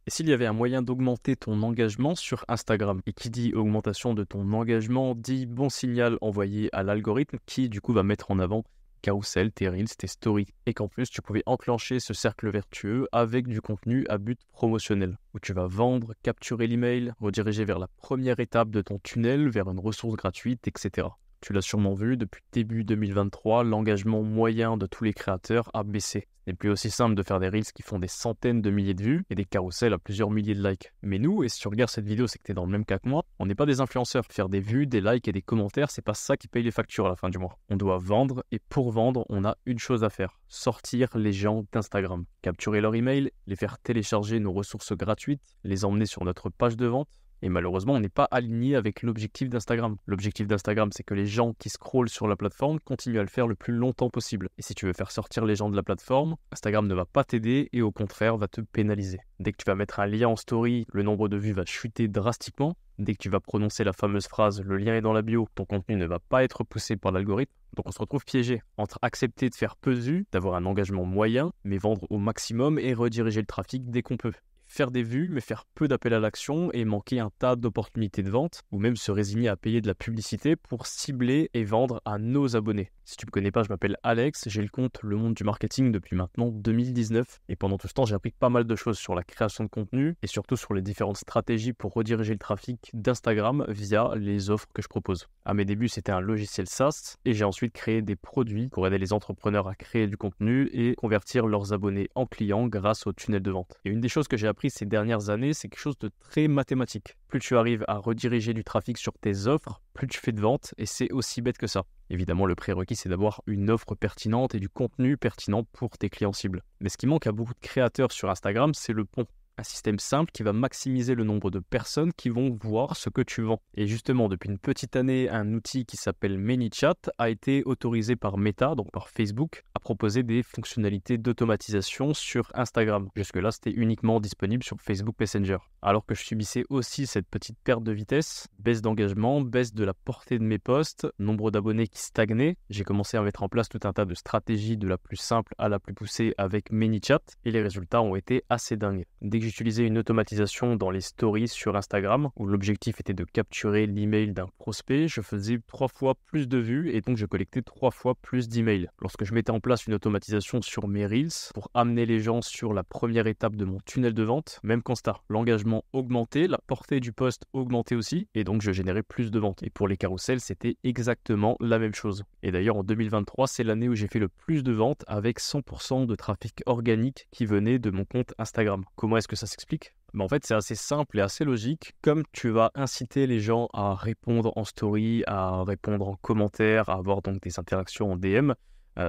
Et s'il y avait un moyen d'augmenter ton engagement sur Instagram? Et qui dit augmentation de ton engagement dit bon signal envoyé à l'algorithme qui du coup va mettre en avant carousel, tes reels, tes stories. Et qu'en plus tu pouvais enclencher ce cercle vertueux avec du contenu à but promotionnel. Où tu vas vendre, capturer l'email, rediriger vers la première étape de ton tunnel, vers une ressource gratuite, etc. Tu l'as sûrement vu, depuis début 2023, l'engagement moyen de tous les créateurs a baissé. Ce n'est plus aussi simple de faire des reels qui font des centaines de milliers de vues et des carousels à plusieurs milliers de likes. Mais nous, et si tu regardes cette vidéo, c'est que tu es dans le même cas que moi, on n'est pas des influenceurs. Faire des vues, des likes et des commentaires, c'est pas ça qui paye les factures à la fin du mois. On doit vendre et pour vendre, on a une chose à faire. Sortir les gens d'Instagram. Capturer leur email, les faire télécharger nos ressources gratuites, les emmener sur notre page de vente. Et malheureusement, on n'est pas aligné avec l'objectif d'Instagram. L'objectif d'Instagram, c'est que les gens qui scrollent sur la plateforme continuent à le faire le plus longtemps possible. Et si tu veux faire sortir les gens de la plateforme, Instagram ne va pas t'aider et au contraire va te pénaliser. Dès que tu vas mettre un lien en story, le nombre de vues va chuter drastiquement. Dès que tu vas prononcer la fameuse phrase « le lien est dans la bio », ton contenu ne va pas être poussé par l'algorithme. Donc on se retrouve piégé entre accepter de faire peu de vues, d'avoir un engagement moyen, mais vendre au maximum et rediriger le trafic dès qu'on peut. Faire des vues, mais faire peu d'appels à l'action et manquer un tas d'opportunités de vente, ou même se résigner à payer de la publicité pour cibler et vendre à nos abonnés. Si tu ne me connais pas, je m'appelle Alex, j'ai le compte Le Monde du Marketing depuis maintenant 2019, et pendant tout ce temps, j'ai appris pas mal de choses sur la création de contenu, et surtout sur les différentes stratégies pour rediriger le trafic d'Instagram via les offres que je propose. À mes débuts, c'était un logiciel SaaS, et j'ai ensuite créé des produits pour aider les entrepreneurs à créer du contenu et convertir leurs abonnés en clients grâce au tunnel de vente. Et une des choses que j'ai appris ces dernières années, c'est quelque chose de très mathématique. Plus tu arrives à rediriger du trafic sur tes offres, plus tu fais de ventes, et c'est aussi bête que ça. Évidemment, le prérequis, c'est d'avoir une offre pertinente et du contenu pertinent pour tes clients cibles. Mais ce qui manque à beaucoup de créateurs sur Instagram, c'est le pont. Un système simple qui va maximiser le nombre de personnes qui vont voir ce que tu vends. Et justement, depuis une petite année, un outil qui s'appelle ManyChat a été autorisé par Meta, donc par Facebook, à proposer des fonctionnalités d'automatisation sur Instagram. Jusque-là, c'était uniquement disponible sur Facebook Messenger. Alors que je subissais aussi cette petite perte de vitesse, baisse d'engagement, baisse de la portée de mes posts, nombre d'abonnés qui stagnaient, j'ai commencé à mettre en place tout un tas de stratégies de la plus simple à la plus poussée avec ManyChat et les résultats ont été assez dingues. Dès que j'utilisais une automatisation dans les stories sur Instagram, où l'objectif était de capturer l'email d'un prospect, je faisais 3 fois plus de vues et donc je collectais 3 fois plus d'emails. Lorsque je mettais en place une automatisation sur mes Reels pour amener les gens sur la première étape de mon tunnel de vente, même constat, l'engagement augmentait, la portée du post augmentait aussi et donc je générais plus de ventes. Et pour les carousels, c'était exactement la même chose. Et d'ailleurs en 2023, c'est l'année où j'ai fait le plus de ventes avec 100% de trafic organique qui venait de mon compte Instagram. Comment est-ce que ça s'explique? En fait, c'est assez simple et assez logique. Comme tu vas inciter les gens à répondre en story, à répondre en commentaire, à avoir donc des interactions en DM,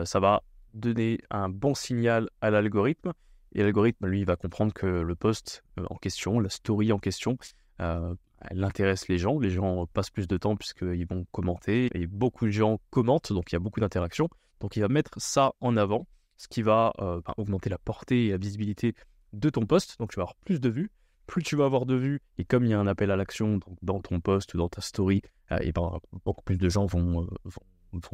ça va donner un bon signal à l'algorithme. Et l'algorithme, lui, va comprendre que le post en question, la story en question, elle intéresse les gens. Les gens passent plus de temps puisqu'ils vont commenter. Et beaucoup de gens commentent, donc il y a beaucoup d'interactions. Donc il va mettre ça en avant, ce qui va augmenter la portée et la visibilité de ton post, donc tu vas avoir plus de vues. Plus tu vas avoir de vues, et comme il y a un appel à l'action donc dans ton post ou dans ta story, et beaucoup plus de gens vont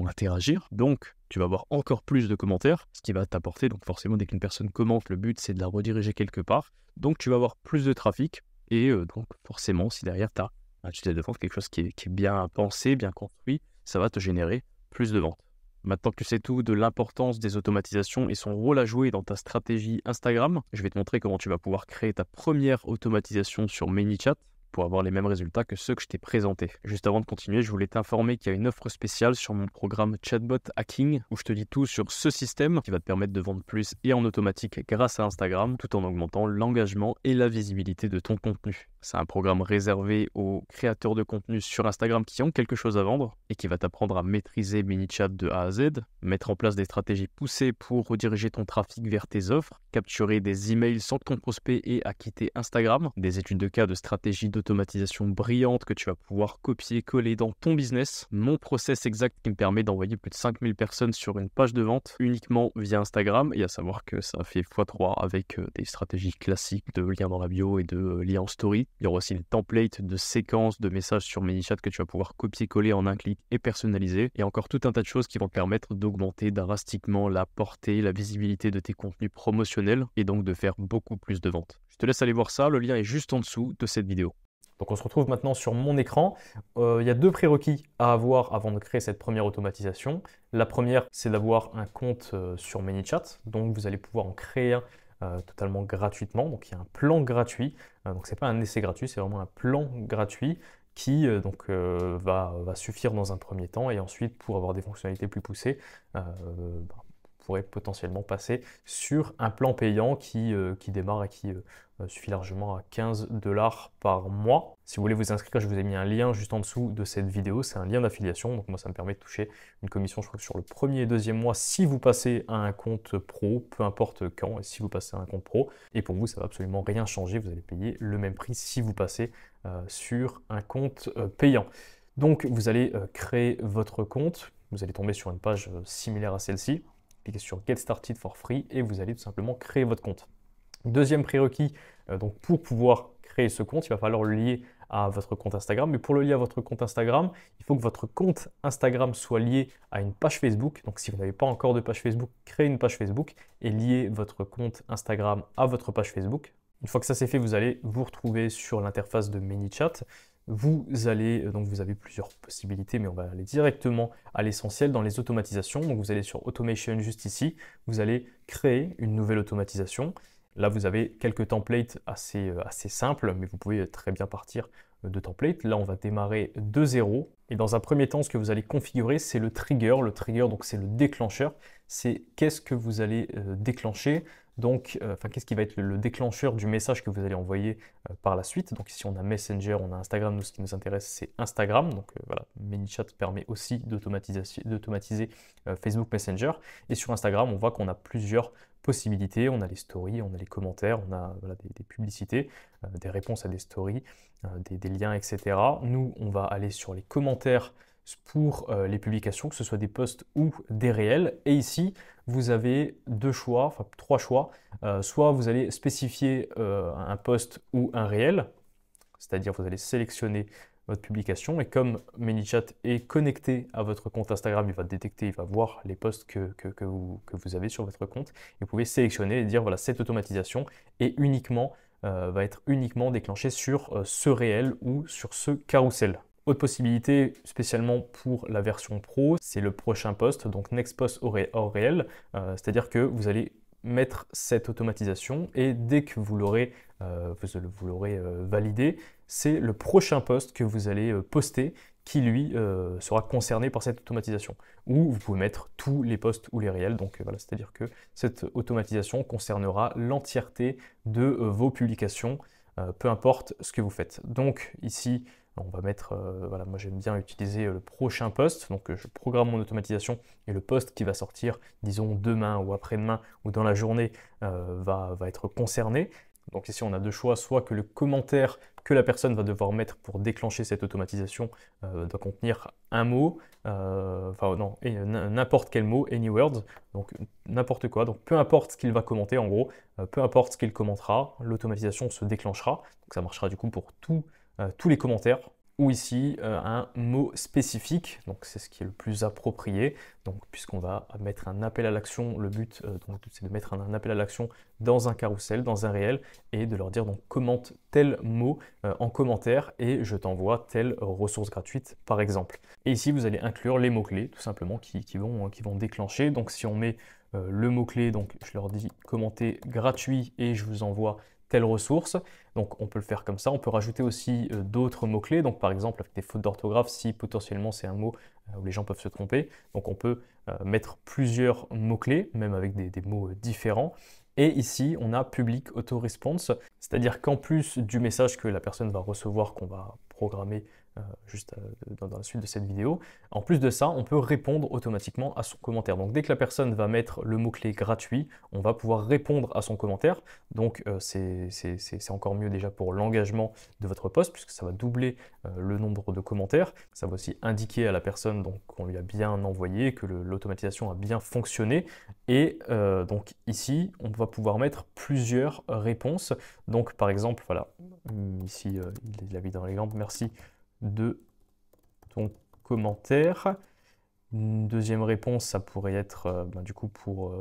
interagir. Donc, tu vas avoir encore plus de commentaires, ce qui va t'apporter. Donc, forcément, dès qu'une personne commente, le but, c'est de la rediriger quelque part. Donc, tu vas avoir plus de trafic. Et donc, forcément, si derrière, tu as un tunnel de vente, quelque chose qui est bien pensé, bien construit, ça va te générer plus de ventes. Maintenant que tu sais tout de l'importance des automatisations et son rôle à jouer dans ta stratégie Instagram, je vais te montrer comment tu vas pouvoir créer ta première automatisation sur ManyChat pour avoir les mêmes résultats que ceux que je t'ai présentés. Juste avant de continuer, je voulais t'informer qu'il y a une offre spéciale sur mon programme Chatbot Hacking où je te dis tout sur ce système qui va te permettre de vendre plus et en automatique grâce à Instagram tout en augmentant l'engagement et la visibilité de ton contenu. C'est un programme réservé aux créateurs de contenu sur Instagram qui ont quelque chose à vendre et qui va t'apprendre à maîtriser ManyChat de A à Z, mettre en place des stratégies poussées pour rediriger ton trafic vers tes offres, capturer des emails sans que ton prospect ait à quitter Instagram, des études de cas de stratégie d'automatisation d'automatisation brillante que tu vas pouvoir copier-coller dans ton business. Mon process exact qui me permet d'envoyer plus de 5000 personnes sur une page de vente uniquement via Instagram. Et à savoir que ça fait x3 avec des stratégies classiques de liens dans la bio et de liens en story. Il y aura aussi des templates de séquences de messages sur ManyChat que tu vas pouvoir copier-coller en un clic et personnaliser. Et encore tout un tas de choses qui vont te permettre d'augmenter drastiquement la portée, la visibilité de tes contenus promotionnels et donc de faire beaucoup plus de ventes. Je te laisse aller voir ça, le lien est juste en dessous de cette vidéo. Donc on se retrouve maintenant sur mon écran. Il y a deux prérequis à avoir avant de créer cette première automatisation. La première, c'est d'avoir un compte sur ManyChat. Donc vous allez pouvoir en créer un totalement gratuitement. Donc il y a un plan gratuit. Donc ce n'est pas un essai gratuit, c'est vraiment un plan gratuit qui va suffire dans un premier temps. Et ensuite, pour avoir des fonctionnalités plus poussées, pourrait potentiellement passer sur un plan payant qui démarre et qui suffit largement à 15$ par mois. Si vous voulez vous inscrire, je vous ai mis un lien juste en dessous de cette vidéo. C'est un lien d'affiliation. Donc moi, ça me permet de toucher une commission, je crois que sur le premier et deuxième mois, si vous passez à un compte pro, peu importe quand, et si vous passez à un compte pro. Et pour vous, ça ne va absolument rien changer. Vous allez payer le même prix si vous passez sur un compte payant. Donc vous allez créer votre compte. Vous allez tomber sur une page similaire à celle-ci. Cliquez sur Get Started for Free et vous allez tout simplement créer votre compte. Deuxième prérequis, donc pour pouvoir créer ce compte, il va falloir le lier à votre compte Instagram. Mais pour le lier à votre compte Instagram, il faut que votre compte Instagram soit lié à une page Facebook. Donc si vous n'avez pas encore de page Facebook, créez une page Facebook et liez votre compte Instagram à votre page Facebook. Une fois que ça c'est fait, vous allez vous retrouver sur l'interface de ManyChat. Vous avez plusieurs possibilités, mais on va aller directement à l'essentiel dans les automatisations. Donc vous allez sur Automation juste ici, vous allez créer une nouvelle automatisation. Là, vous avez quelques templates assez simples, mais vous pouvez très bien partir de templates. Là, on va démarrer de zéro. Et dans un premier temps, ce que vous allez configurer, c'est le trigger. Le trigger, donc c'est le déclencheur. C'est qu'est-ce que vous allez déclencher. Donc, qu'est-ce qui va être le déclencheur du message que vous allez envoyer par la suite. Donc ici, on a Messenger, on a Instagram. Nous, ce qui nous intéresse, c'est Instagram. Donc voilà, ManyChat permet aussi d'automatiser Facebook Messenger. Et sur Instagram, on voit qu'on a plusieurs possibilités. On a les stories, on a les commentaires, on a des publicités, des réponses à des stories, des liens, etc. Nous, on va aller sur les commentaires pour les publications, que ce soit des posts ou des réels. Et ici, vous avez trois choix. Soit vous allez spécifier un post ou un réel, c'est-à-dire vous allez sélectionner votre publication et comme ManyChat est connecté à votre compte Instagram, il va détecter, il va voir les posts que vous avez sur votre compte. Et vous pouvez sélectionner et dire voilà, cette automatisation va être uniquement déclenchée sur ce réel ou sur ce carrousel. Autre possibilité, spécialement pour la version pro, c'est le prochain post, donc Next Post hors réel, c'est-à-dire que vous allez mettre cette automatisation et dès que vous l'aurez validé, c'est le prochain post que vous allez poster qui lui sera concerné par cette automatisation. Ou vous pouvez mettre tous les posts ou les réels, donc voilà, c'est-à-dire que cette automatisation concernera l'entièreté de vos publications, peu importe ce que vous faites. Donc ici, on va mettre, moi j'aime bien utiliser le prochain post, donc je programme mon automatisation et le post qui va sortir, disons demain ou après-demain ou dans la journée va être concerné. Donc ici on a deux choix, soit que le commentaire que la personne va devoir mettre pour déclencher cette automatisation doit contenir un mot, n'importe quel mot, any words, donc n'importe quoi, donc peu importe ce qu'il va commenter en gros, peu importe ce qu'il commentera, l'automatisation se déclenchera, donc ça marchera du coup pour tous les commentaires, ou ici un mot spécifique, donc c'est ce qui est le plus approprié, donc puisqu'on va mettre un appel à l'action, le but c'est de mettre un appel à l'action dans un carrousel, dans un réel, et de leur dire donc commente tel mot en commentaire et je t'envoie telle ressource gratuite par exemple. Et ici vous allez inclure les mots-clés tout simplement qui vont déclencher, donc si on met le mot-clé, donc je leur dis commenter gratuit et je vous envoie telle ressource. Donc on peut le faire comme ça. On peut rajouter aussi d'autres mots-clés. Donc par exemple avec des fautes d'orthographe, si potentiellement c'est un mot où les gens peuvent se tromper. Donc on peut mettre plusieurs mots-clés, même avec des mots différents. Et ici, on a Public Auto Response, c'est-à-dire qu'en plus du message que la personne va recevoir, qu'on va programmer juste dans la suite de cette vidéo. En plus de ça, on peut répondre automatiquement à son commentaire. Donc dès que la personne va mettre le mot-clé gratuit, on va pouvoir répondre à son commentaire. Donc c'est encore mieux déjà pour l'engagement de votre post, puisque ça va doubler le nombre de commentaires. Ça va aussi indiquer à la personne qu'on lui a bien envoyé, que l'automatisation a bien fonctionné. Et donc ici, on va pouvoir mettre plusieurs réponses. Donc par exemple, voilà, ici il l'a mis dans l'exemple, merci de ton commentaire. Une deuxième réponse, ça pourrait être du coup pour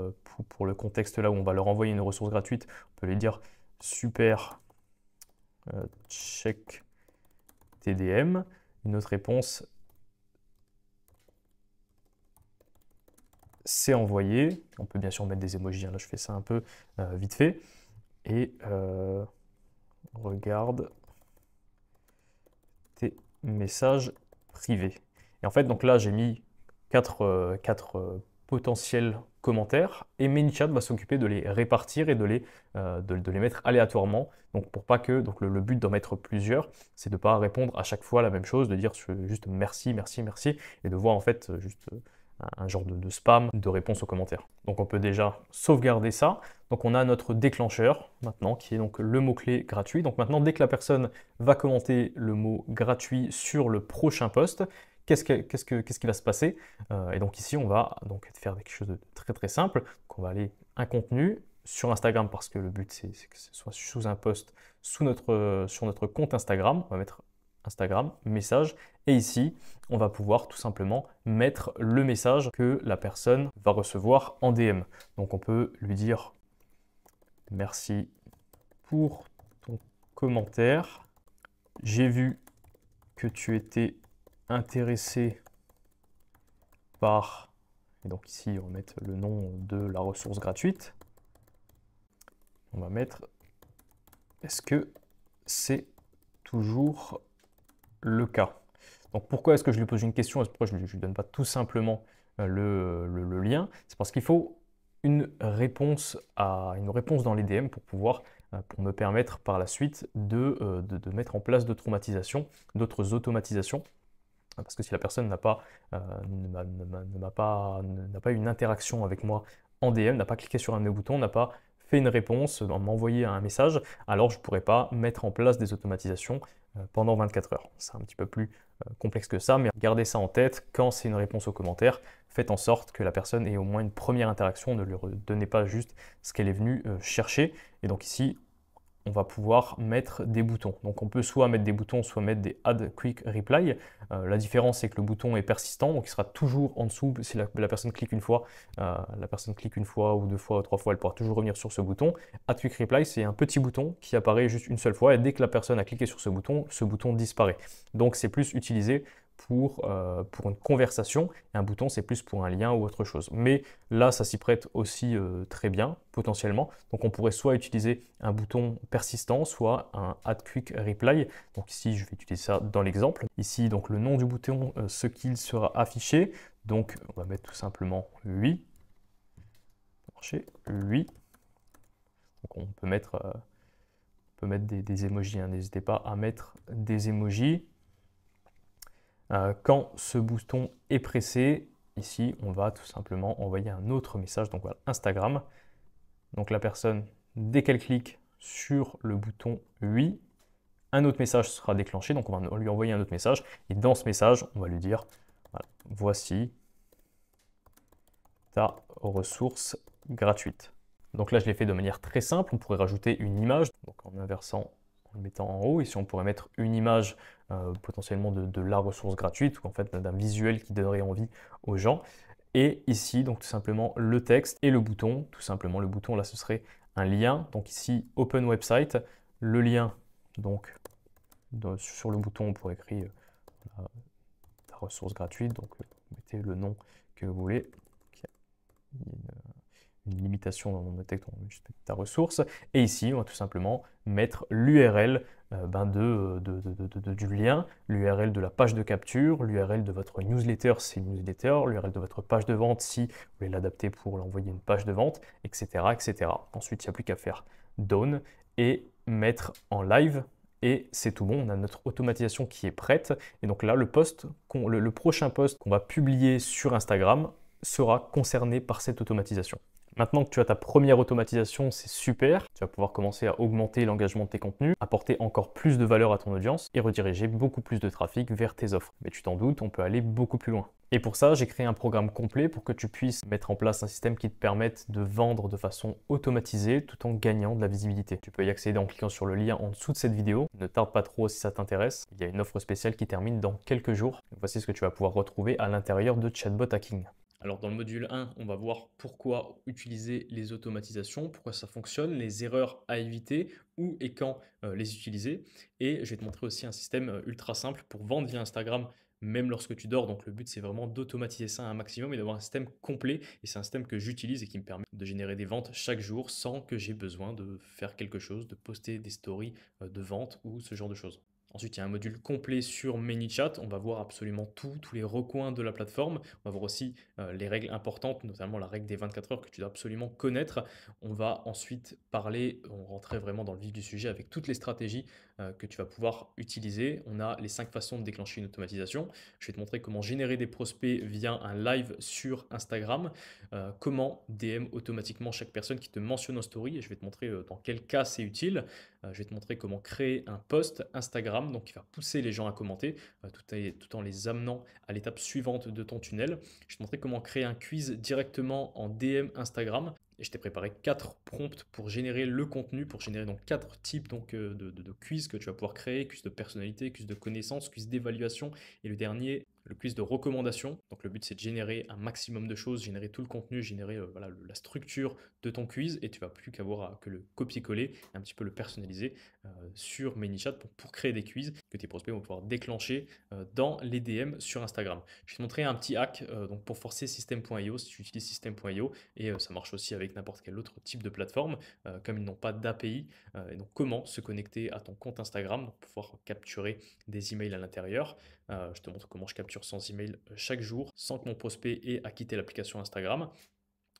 le contexte là où on va leur envoyer une ressource gratuite, on peut lui dire super, check TDM. Une autre réponse, c'est envoyé. On peut bien sûr mettre des emojis, hein. Là je fais ça un peu vite fait. Et regarde tes messages privés. Et en fait, donc là j'ai mis quatre potentiels commentaires et ManyChat va s'occuper de les répartir et de les mettre aléatoirement. Donc pour pas que, donc le but d'en mettre plusieurs, c'est de ne pas répondre à chaque fois la même chose, de dire juste merci, merci, merci, et de voir en fait juste un genre de spam de réponse aux commentaires. Donc on peut déjà sauvegarder ça. Donc on a notre déclencheur maintenant qui est donc le mot-clé gratuit. Donc maintenant dès que la personne va commenter le mot gratuit sur le prochain post, qu'est-ce qui va se passer? Et donc ici on va donc faire quelque chose de très très simple. Donc on va aller un contenu sur Instagram parce que le but c'est que ce soit sous un post sur notre compte Instagram. On va mettre Instagram, message, et ici, on va pouvoir tout simplement mettre le message que la personne va recevoir en DM. Donc on peut lui dire merci pour ton commentaire. J'ai vu que tu étais intéressé par, et donc ici on va mettre le nom de la ressource gratuite. On va mettre, est-ce que c'est toujours le cas? Donc pourquoi est-ce que je lui pose une question et pourquoi je ne lui donne pas tout simplement le lien? C'est parce qu'il faut une réponse dans les DM pour me permettre par la suite de mettre en place d'autres automatisations. Parce que si la personne n'a pas une interaction avec moi en DM, n'a pas cliqué sur un de mes boutons, n'a pas fait une réponse, m'a envoyé un message, alors je ne pourrais pas mettre en place des automatisations pendant 24 heures. C'est un petit peu plus complexe que ça, mais gardez ça en tête. Quand c'est une réponse aux commentaires, faites en sorte que la personne ait au moins une première interaction, ne lui donnez pas juste ce qu'elle est venue chercher. Et donc ici, on va pouvoir mettre des boutons. Donc on peut soit mettre des boutons, soit mettre des Add Quick Reply. La différence, c'est que le bouton est persistant, donc il sera toujours en dessous. Si la personne clique une fois, ou deux fois ou trois fois, elle pourra toujours revenir sur ce bouton. Add Quick Reply, c'est un petit bouton qui apparaît juste une seule fois, et dès que la personne a cliqué sur ce bouton disparaît. Donc c'est plus utilisé pour une conversation, et un bouton c'est plus pour un lien ou autre chose. Mais là ça s'y prête aussi très bien potentiellement, donc on pourrait soit utiliser un bouton persistant, soit un Add Quick Reply. Donc ici je vais utiliser ça dans l'exemple. Ici donc le nom du bouton, ce qu'il sera affiché, donc on va mettre tout simplement oui. Oui. Donc on peut mettre des emojis, hein. N'hésitez pas à mettre des emojis. Quand ce bouton est pressé, ici, on va tout simplement envoyer un autre message. Donc voilà, Instagram. Donc la personne, dès qu'elle clique sur le bouton oui, un autre message sera déclenché. Donc on va lui envoyer un autre message. Et dans ce message, on va lui dire, voilà, voici ta ressource gratuite. Donc là, je l'ai fait de manière très simple. On pourrait rajouter une image, donc en inversant, en le mettant en haut. Ici, on pourrait mettre une image potentiellement de la ressource gratuite ou en fait d'un visuel qui donnerait envie aux gens. Et ici, donc tout simplement le texte et le bouton. Tout simplement, le bouton là, ce serait un lien. Donc ici, Open Website. Le lien, donc sur le bouton, on pourrait écrire la ressource gratuite. Donc mettez le nom que vous voulez. Une limitation dans mon texte, on met juste ta ressource. Et ici, on va tout simplement mettre l'URL du lien, l'URL de la page de capture, l'URL de votre newsletter si newsletter, l'URL de votre page de vente si vous voulez l'adapter pour l'envoyer une page de vente, etc. etc. Ensuite, il n'y a plus qu'à faire Done et mettre en live. et c'est tout bon, on a notre automatisation qui est prête. Et donc là, le prochain post qu'on va publier sur Instagram sera concerné par cette automatisation. Maintenant que tu as ta première automatisation, c'est super. Tu vas pouvoir commencer à augmenter l'engagement de tes contenus, apporter encore plus de valeur à ton audience et rediriger beaucoup plus de trafic vers tes offres. Mais tu t'en doutes, on peut aller beaucoup plus loin. Et pour ça, j'ai créé un programme complet pour que tu puisses mettre en place un système qui te permette de vendre de façon automatisée tout en gagnant de la visibilité. Tu peux y accéder en cliquant sur le lien en dessous de cette vidéo. Ne tarde pas trop si ça t'intéresse. Il y a une offre spéciale qui termine dans quelques jours. Voici ce que tu vas pouvoir retrouver à l'intérieur de Chatbot Hacking. Alors dans le module 1, on va voir pourquoi utiliser les automatisations, pourquoi ça fonctionne, les erreurs à éviter, où et quand les utiliser. Et je vais te montrer aussi un système ultra simple pour vendre via Instagram, même lorsque tu dors. Donc le but, c'est vraiment d'automatiser ça un maximum et d'avoir un système complet. Et c'est un système que j'utilise et qui me permet de générer des ventes chaque jour sans que j'ai besoin de faire quelque chose, de poster des stories de vente ou ce genre de choses. Ensuite, il y a un module complet sur ManyChat. On va voir absolument tout, tous les recoins de la plateforme. On va voir aussi les règles importantes, notamment la règle des 24 heures que tu dois absolument connaître. On va ensuite rentrer vraiment dans le vif du sujet avec toutes les stratégies que tu vas pouvoir utiliser. On a les 5 façons de déclencher une automatisation. Je vais te montrer comment générer des prospects via un live sur Instagram, comment DM automatiquement chaque personne qui te mentionne en story et je vais te montrer dans quel cas c'est utile. Je vais te montrer comment créer un post Instagram, donc qui va pousser les gens à commenter tout en les amenant à l'étape suivante de ton tunnel. Je vais te montrer comment créer un quiz directement en DM Instagram. Et je t'ai préparé 4 prompts pour générer le contenu, pour générer donc 4 types de quiz que tu vas pouvoir créer, quiz de personnalité, quiz de connaissances, quiz d'évaluation et le dernier, le quiz de recommandation. Donc le but c'est de générer un maximum de choses, générer tout le contenu, générer la structure de ton quiz et tu vas plus qu'avoir que le copier-coller et un petit peu le personnaliser sur ManyChat pour créer des quiz que tes prospects vont pouvoir déclencher dans les DM sur Instagram. Je vais te montrer un petit hack donc pour forcer System.io si tu utilises System.io et ça marche aussi avec n'importe quel autre type de plateforme comme ils n'ont pas d'API et donc comment se connecter à ton compte Instagram pour pouvoir capturer des emails à l'intérieur. Je te montre comment je capture 100 emails chaque jour sans que mon prospect ait à quitter l'application Instagram.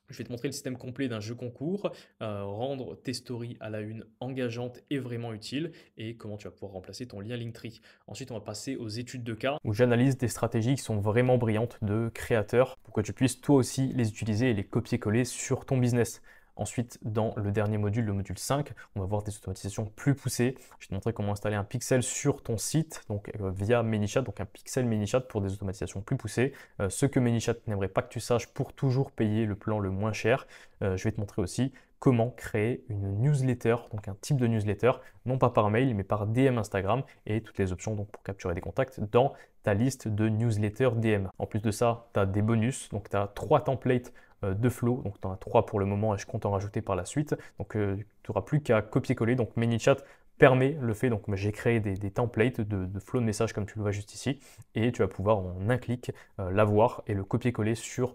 Je vais te montrer le système complet d'un jeu concours, rendre tes stories à la une engageantes et vraiment utiles et comment tu vas pouvoir remplacer ton lien Linktree. Ensuite, on va passer aux études de cas où j'analyse des stratégies qui sont vraiment brillantes de créateurs pour que tu puisses toi aussi les utiliser et les copier-coller sur ton business. Ensuite, dans le dernier module, le module 5, on va voir des automatisations plus poussées. Je vais te montrer comment installer un pixel sur ton site, donc via ManyChat, donc un pixel ManyChat pour des automatisations plus poussées. Ce que ManyChat n'aimerait pas que tu saches pour toujours payer le plan le moins cher. Je vais te montrer aussi comment créer une newsletter, donc un type de newsletter, non pas par mail, mais par DM Instagram et toutes les options donc, pour capturer des contacts dans ta liste de newsletter DM. En plus de ça, tu as des bonus, donc tu as 3 templates de flow, donc tu en as 3 pour le moment et je compte en rajouter par la suite. Donc tu n'auras plus qu'à copier-coller, donc ManyChat permet le fait, donc j'ai créé des templates de flow de messages comme tu le vois juste ici et tu vas pouvoir en un clic l'avoir et le copier-coller sur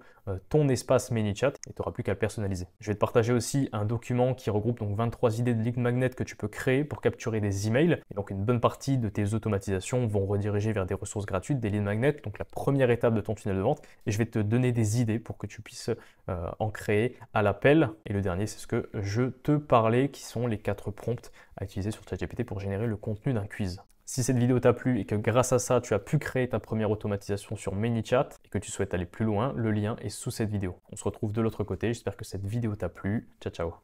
ton espace ManyChat et tu n'auras plus qu'à le personnaliser. Je vais te partager aussi un document qui regroupe donc 23 idées de lead magnet que tu peux créer pour capturer des emails et donc une bonne partie de tes automatisations vont rediriger vers des ressources gratuites, des lead magnets, donc la première étape de ton tunnel de vente et je vais te donner des idées pour que tu puisses en créer à l'appel et le dernier c'est ce que je te parlais qui sont les 4 prompts à utiliser sur ChatGPT pour générer le contenu d'un quiz. Si cette vidéo t'a plu et que grâce à ça, tu as pu créer ta première automatisation sur ManyChat et que tu souhaites aller plus loin, le lien est sous cette vidéo. On se retrouve de l'autre côté. J'espère que cette vidéo t'a plu. Ciao, ciao.